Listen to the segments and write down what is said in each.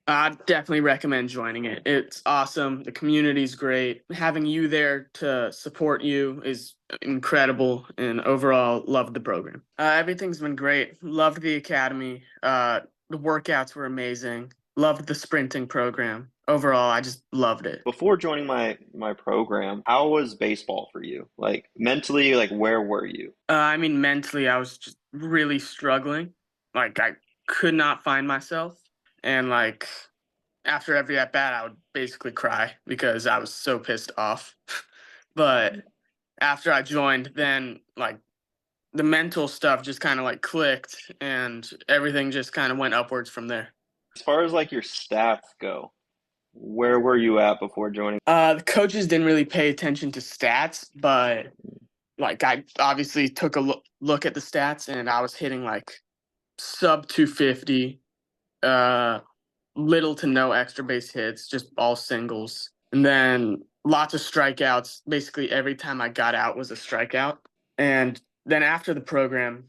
I'd definitely recommend joining it. It's awesome. The community's great. Having you there to support you is incredible, and overall, loved the program. Everything's been great. Loved the academy. The workouts were amazing. Loved the sprinting program. Overall, I just loved it. Before joining my program, how was baseball for you? Like mentally, like where were you? I mean, mentally, I was just really struggling. Like, I could not find myself. And, like, after every at bat, I would basically cry because I was so pissed off. But after I joined, then, like, the mental stuff just kind of like clicked and everything just kind of went upwards from there. As far as like your stats go, where were you at before joining? The coaches didn't really pay attention to stats, but like I obviously took a look at the stats and I was hitting like sub 250, uh, little to no extra base hits, just all singles. And then lots of strikeouts. Basically, every time I got out was a strikeout. And then after the program,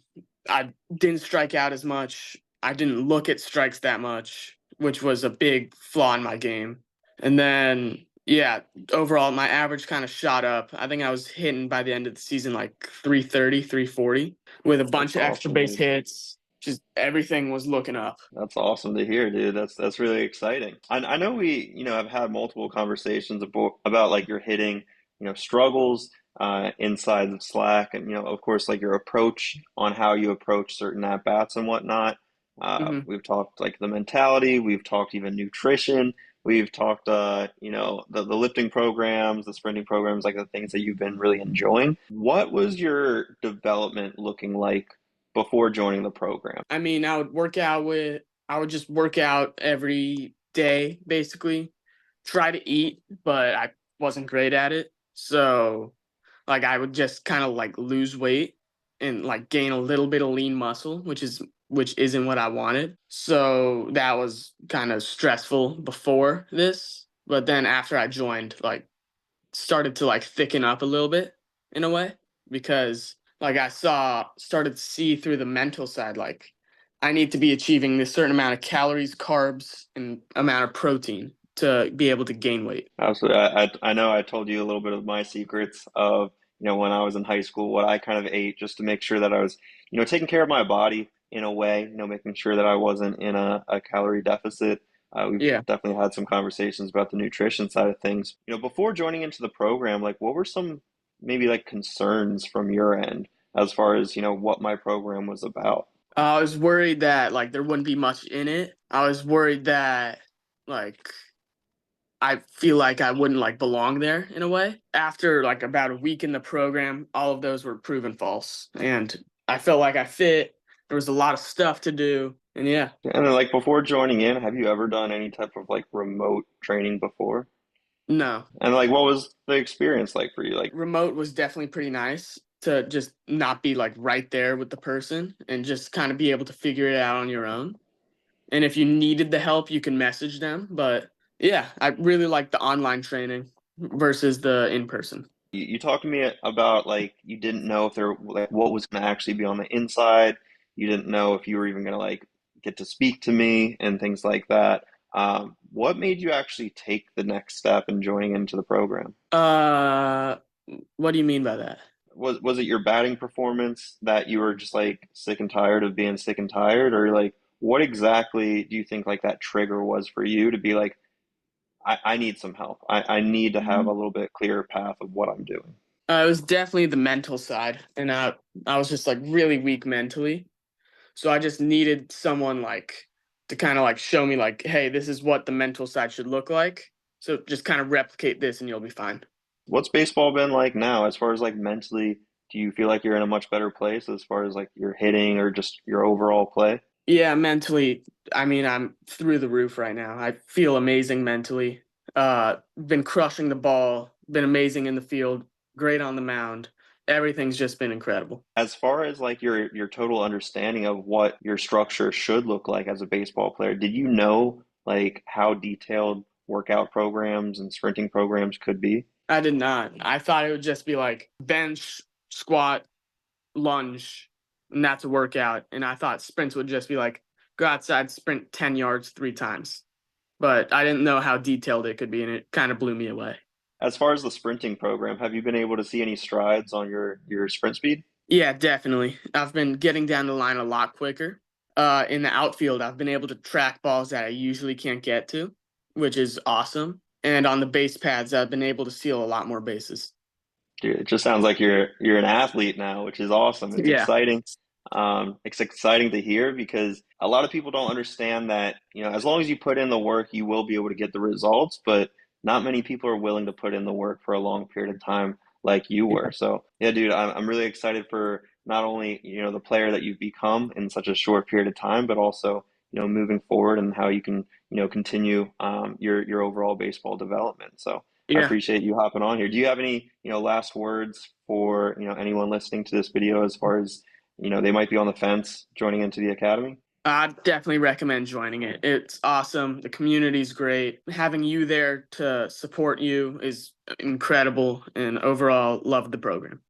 I didn't strike out as much. I didn't look at strikes that much, which was a big flaw in my game. And then, yeah, overall, my average kind of shot up. I think I was hitting by the end of the season like 330, 340 with a That's bunch of extra awesome, base dude. hits. Just everything was looking up. That's awesome to hear, dude. That's really exciting. I know we, have had multiple conversations about like your hitting, struggles inside of Slack, and of course, like your approach on how you approach certain at bats and whatnot. Hmm. We've talked like the mentality. We've talked even nutrition. We've talked, the lifting programs, the sprinting programs, like the things that you've been really enjoying. What was your development looking like before joining the program? I mean, I would just work out every day, basically. Try to eat, but I wasn't great at it. So, like, I would just kind of like lose weight and like gain a little bit of lean muscle, which isn't what I wanted. So that was kind of stressful before this. But then after I joined, like started to like thicken up a little bit in a way because like I saw started to see through the mental side like I need to be achieving this certain amount of calories, carbs, and amount of protein to be able to gain weight. Absolutely. I know I told you a little bit of my secrets of, when I was in high school, what I kind of ate just to make sure that I was, taking care of my body in a way, making sure that I wasn't in a calorie deficit. We've Yeah. definitely had some conversations about the nutrition side of things. Before joining into the program, like what were some maybe like concerns from your end as far as, what my program was about? I was worried that like there wouldn't be much in it. I was worried that like I feel like I wouldn't like belong there in a way. After like about a week in the program, all of those were proven false. And I felt like I fit. There was a lot of stuff to do. And yeah, And then like before joining in, have you ever done any type of like remote training before? no. And like, what was the experience like for you? Like, Remote was definitely pretty nice to just not be like right there with the person and just kind of be able to figure it out on your own. And if you needed the help, you can message them. But yeah, I really like the online training versus the in person. you talked to me about like you didn't know if there like what was going to actually be on the inside. You didn't know if you were even going to like get to speak to me and things like that. What made you actually take the next step in joining into the program? Uh, what do you mean by that? Was it your batting performance that you were just like sick and tired of being sick and tired, or like what exactly do you think like that trigger was for you to be like, I need some help. I need to have a little bit clearer path of what I'm doing. It was definitely the mental side, and I was just like really weak mentally. So I just needed someone like to kind of like show me like, hey, this is what the mental side should look like. So just kind of replicate this, and you'll be fine. What's baseball been like now as far as like mentally? Do you feel like you're in a much better place as far as like your hitting or just your overall play? Yeah, mentally, I mean, I'm through the roof right now. I feel amazing mentally. Been crushing the ball, been amazing in the field, great on the mound. Everything's just been incredible. As far as like your total understanding of what your structure should look like as a baseball player, did you know like how detailed workout programs and sprinting programs could be? I did not. I thought it would just be like bench, squat, lunge, and that's a workout. And I thought sprints would just be like go outside, sprint 10 yards 3 times. but I didn't know how detailed it could be, and it kind of blew me away. As far as the sprinting program, have you been able to see any strides on your sprint speed? Yeah, definitely. I've been getting down the line a lot quicker. In the outfield, I've been able to track balls that I usually can't get to, which is awesome. And on the base pads, I've been able to steal a lot more bases. Dude, it just sounds like you're an athlete now, which is awesome. It's Yeah. exciting. It's exciting to hear because a lot of people don't understand that, as long as you put in the work, you will be able to get the results, but not many people are willing to put in the work for a long period of time like you were. So, yeah, dude, I'm really excited for not only, the player that you've become in such a short period of time, but also, moving forward and how you can, continue your overall baseball development. So, I Yeah. appreciate you hopping on here. Do you have any, last words for, anyone listening to this video as far as, they might be on the fence joining into the academy? I'd definitely recommend joining it. It's awesome. The community's great. Having you there to support you is incredible. And overall, love the program.